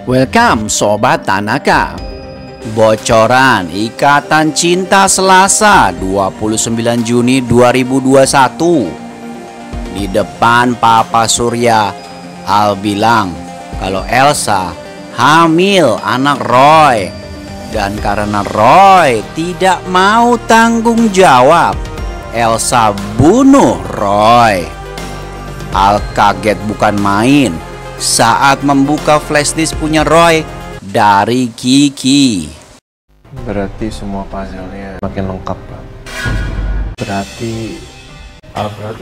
Welcome Sobat Tanaka. Bocoran Ikatan Cinta Selasa 29 Juni 2021. Di depan Papa Surya, Al bilang kalau Elsa hamil anak Roy. Dan karena Roy tidak mau tanggung jawab, Elsa bunuh Roy. Al kaget bukan main saat membuka flashdisk punya Roy dari Kiki. Berarti semua puzzle-nya makin lengkap, Pak. Berarti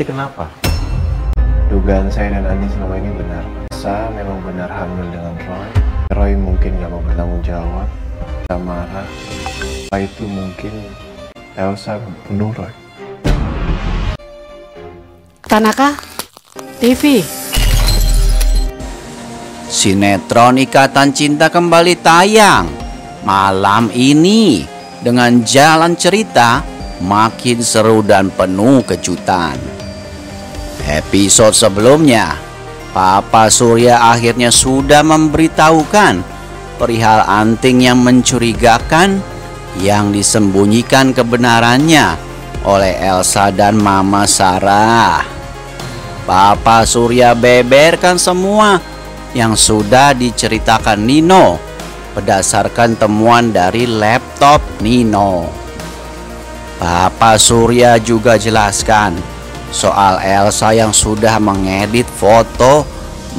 kenapa? Dugaan saya dan Andi selama ini benar. Elsa memang benar hamil dengan Roy. Roy mungkin gak mau bertanggung jawab. Elsa marah. Setelah itu mungkin Elsa bunuh Roy. Tanaka TV. Sinetron Ikatan Cinta kembali tayang malam ini dengan jalan cerita makin seru dan penuh kejutan. Episode sebelumnya, Papa Surya akhirnya sudah memberitahukan perihal anting yang mencurigakan yang disembunyikan kebenarannya oleh Elsa dan Mama Sarah. Papa Surya beberkan semua yang sudah diceritakan Nino berdasarkan temuan dari laptop Nino. Papa Surya juga jelaskan soal Elsa yang sudah mengedit foto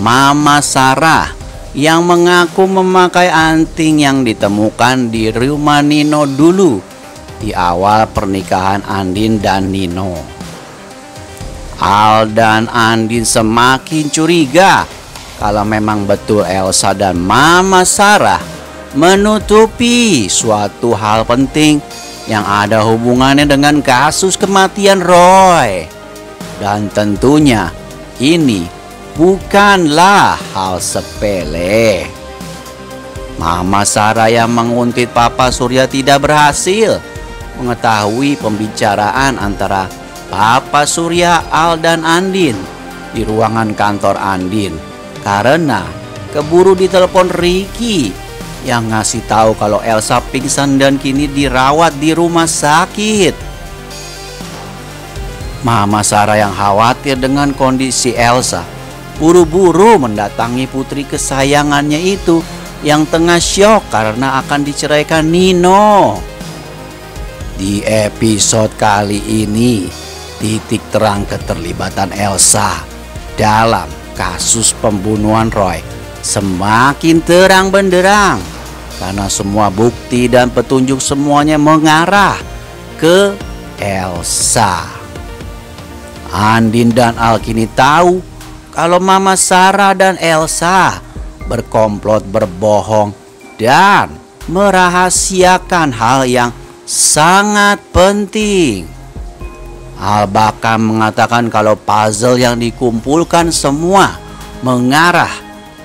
Mama Sarah yang mengaku memakai anting yang ditemukan di rumah Nino dulu di awal pernikahan Andin dan Nino. Al dan Andin semakin curiga kalau memang betul Elsa dan Mama Sarah menutupi suatu hal penting yang ada hubungannya dengan kasus kematian Roy. Dan tentunya ini bukanlah hal sepele. Mama Sarah yang menguntit Papa Surya tidak berhasil mengetahui pembicaraan antara Papa Surya, Al dan Andin di ruangan kantor Andin karena keburu ditelepon Ricky yang ngasih tahu kalau Elsa pingsan dan kini dirawat di rumah sakit. Mama Sarah yang khawatir dengan kondisi Elsa buru-buru mendatangi putri kesayangannya itu yang tengah syok karena akan diceraikan Nino. Di episode kali ini, titik terang keterlibatan Elsa dalam kasus pembunuhan Roy semakin terang benderang karena semua bukti dan petunjuk semuanya mengarah ke Elsa. Andin dan Al kini tahu kalau Mama Sarah dan Elsa berkomplot berbohong dan merahasiakan hal yang sangat penting. Al bahkan mengatakan kalau puzzle yang dikumpulkan semua mengarah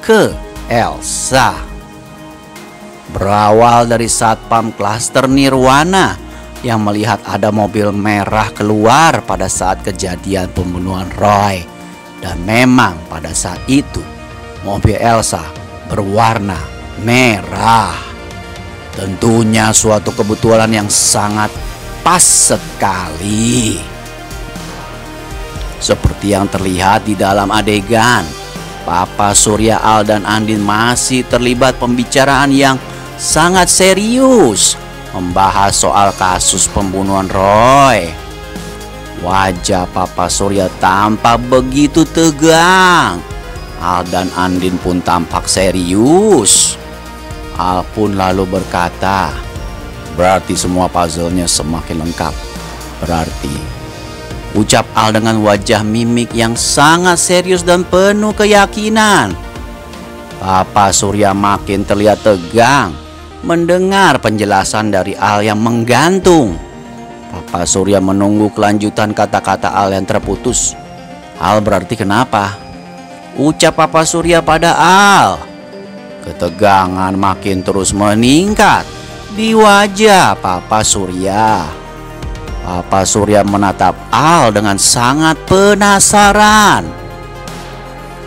ke Elsa. Berawal dari satpam klaster Nirwana yang melihat ada mobil merah keluar pada saat kejadian pembunuhan Roy. Dan memang pada saat itu mobil Elsa berwarna merah. Tentunya suatu kebetulan yang sangat pas sekali. Seperti yang terlihat di dalam adegan, Papa Surya, Al dan Andin masih terlibat pembicaraan yang sangat serius membahas soal kasus pembunuhan Roy. Wajah Papa Surya tampak begitu tegang. Al dan Andin pun tampak serius. Al pun lalu berkata, "Berarti semua puzzle-nya semakin lengkap. Berarti," ucap Al dengan wajah mimik yang sangat serius dan penuh keyakinan. Papa Surya makin terlihat tegang mendengar penjelasan dari Al yang menggantung. Papa Surya menunggu kelanjutan kata-kata Al yang terputus. "Al, berarti kenapa?" ucap Papa Surya pada Al. Ketegangan makin terus meningkat di wajah Papa Surya. Papa Surya menatap Al dengan sangat penasaran.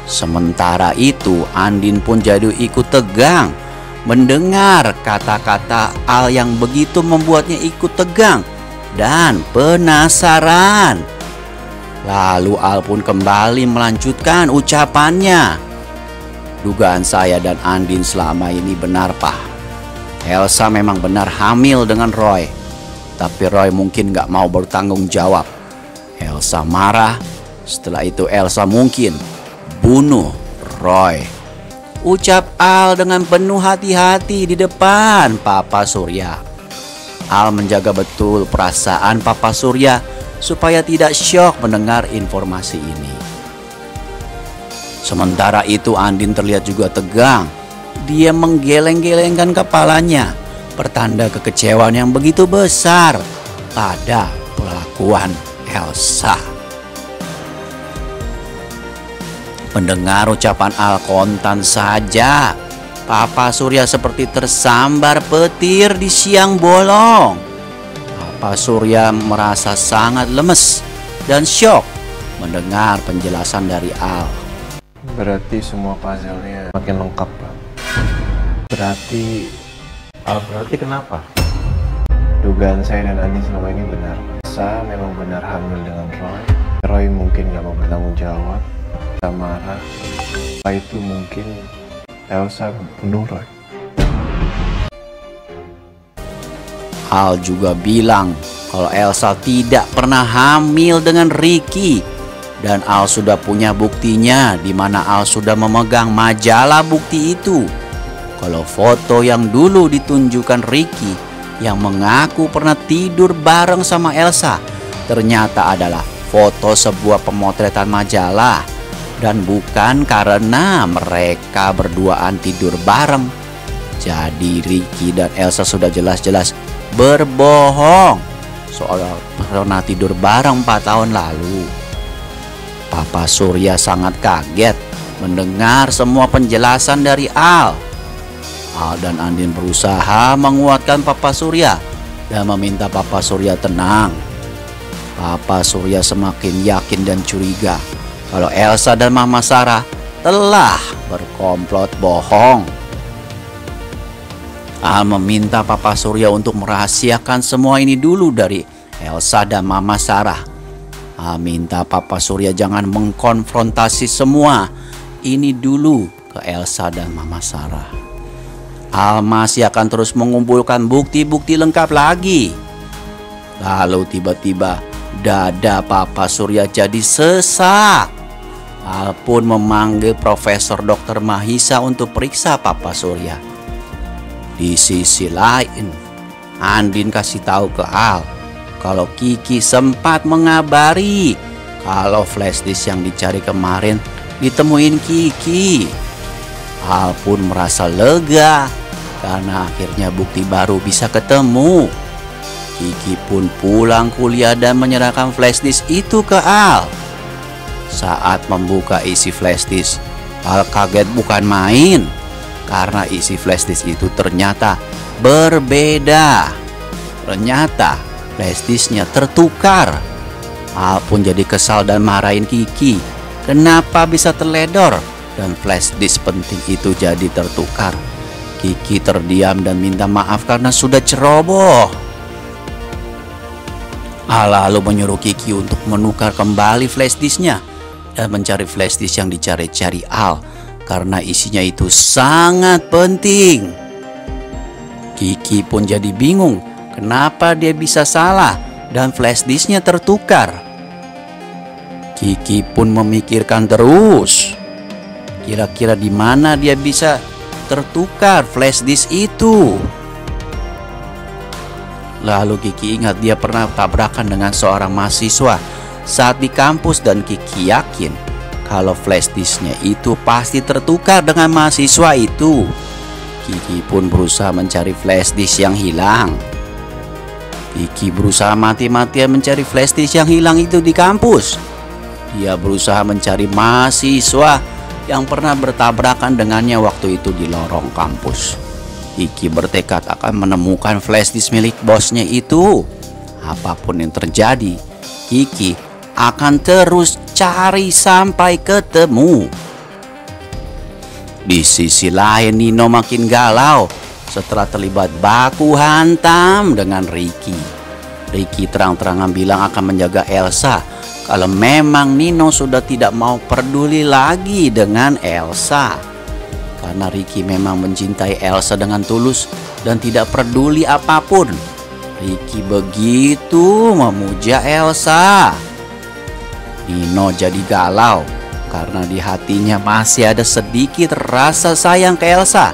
Sementara itu Andin pun jadi ikut tegang mendengar kata-kata Al yang begitu membuatnya ikut tegang dan penasaran. Lalu Al pun kembali melanjutkan ucapannya. Dugaan saya dan Andin selama ini benar, Pak. Elsa memang benar hamil dengan Roy. Tapi Roy mungkin gak mau bertanggung jawab. Elsa marah. Setelah itu Elsa mungkin bunuh Roy. Ucap Al dengan penuh hati-hati di depan Papa Surya. Al menjaga betul perasaan Papa Surya supaya tidak syok mendengar informasi ini. Sementara itu Andin terlihat juga tegang. Dia menggeleng-gelengkan kepalanya, pertanda kekecewaan yang begitu besar pada perlakuan Elsa. Mendengar ucapan Al kontan saja, Papa Surya seperti tersambar petir di siang bolong. Papa Surya merasa sangat lemes dan syok mendengar penjelasan dari Al. Berarti semua puzzle-nya makin lengkap, Pak. Berarti kenapa? Dugaan saya dan Andi selama ini benar. Elsa memang benar hamil dengan Roy. Roy mungkin gak mau bertanggung jawab. Elsa marah. Setelah itu mungkin Elsa bunuh Roy. Al juga bilang kalau Elsa tidak pernah hamil dengan Ricky. Dan Al sudah punya buktinya, di mana Al sudah memegang majalah bukti itu. Kalau foto yang dulu ditunjukkan Ricky yang mengaku pernah tidur bareng sama Elsa ternyata adalah foto sebuah pemotretan majalah dan bukan karena mereka berduaan tidur bareng. Jadi Ricky dan Elsa sudah jelas-jelas berbohong soal pernah tidur bareng 4 tahun lalu. Papa Surya sangat kaget mendengar semua penjelasan dari Al. Al dan Andin berusaha menguatkan Papa Surya dan meminta Papa Surya tenang. Papa Surya semakin yakin dan curiga kalau Elsa dan Mama Sarah telah berkomplot bohong. Al meminta Papa Surya untuk merahasiakan semua ini dulu dari Elsa dan Mama Sarah. Al minta Papa Surya jangan mengkonfrontasi semua ini dulu ke Elsa dan Mama Sarah. Al masih akan terus mengumpulkan bukti-bukti lengkap lagi. Lalu tiba-tiba dada Papa Surya jadi sesak. Al pun memanggil Profesor Dr. Mahisa untuk periksa Papa Surya. Di sisi lain, Andin kasih tahu ke Al kalau Kiki sempat mengabari kalau flash disk yang dicari kemarin ditemuin Kiki. Al pun merasa lega karena akhirnya bukti baru bisa ketemu. Kiki pun pulang kuliah dan menyerahkan flash disk itu ke Al. Saat membuka isi flash disk, Al kaget bukan main karena isi flash disk itu ternyata berbeda. Ternyata flash disknya tertukar. Al pun jadi kesal dan marahin Kiki. Kenapa bisa terledor dan flash disk penting itu jadi tertukar? Kiki terdiam dan minta maaf karena sudah ceroboh. Al lalu menyuruh Kiki untuk menukar kembali flash disknya dan mencari flash disk yang dicari-cari Al karena isinya itu sangat penting. Kiki pun jadi bingung kenapa dia bisa salah dan flash disknya tertukar. Kiki pun memikirkan terus. Kira-kira di mana dia bisa tertukar flash disk itu. Lalu Kiki ingat dia pernah tabrakan dengan seorang mahasiswa saat di kampus dan Kiki yakin kalau flash disknya itu pasti tertukar dengan mahasiswa itu. Kiki pun berusaha mencari flash disk yang hilang. Kiki berusaha mati-matian mencari flash disk yang hilang itu di kampus. Dia berusaha mencari mahasiswa yang pernah bertabrakan dengannya waktu itu di lorong kampus. Kiki bertekad akan menemukan flash disk milik bosnya itu. Apapun yang terjadi, Kiki akan terus cari sampai ketemu. Di sisi lain Nino makin galau setelah terlibat baku hantam dengan Ricky. Ricky terang-terangan bilang akan menjaga Elsa kalau memang Nino sudah tidak mau peduli lagi dengan Elsa. Karena Ricky memang mencintai Elsa dengan tulus dan tidak peduli apapun. Ricky begitu memuja Elsa. Nino jadi galau karena di hatinya masih ada sedikit rasa sayang ke Elsa.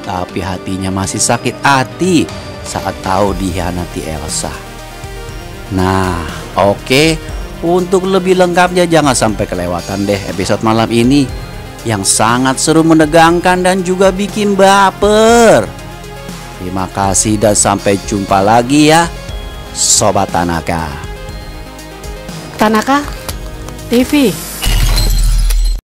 Tapi hatinya masih sakit hati saat tahu dikhianati Elsa. Nah, oke. Untuk lebih lengkapnya jangan sampai kelewatan deh episode malam ini yang sangat seru, menegangkan dan juga bikin baper. Terima kasih dan sampai jumpa lagi ya, Sobat Tanaka. Tanaka TV.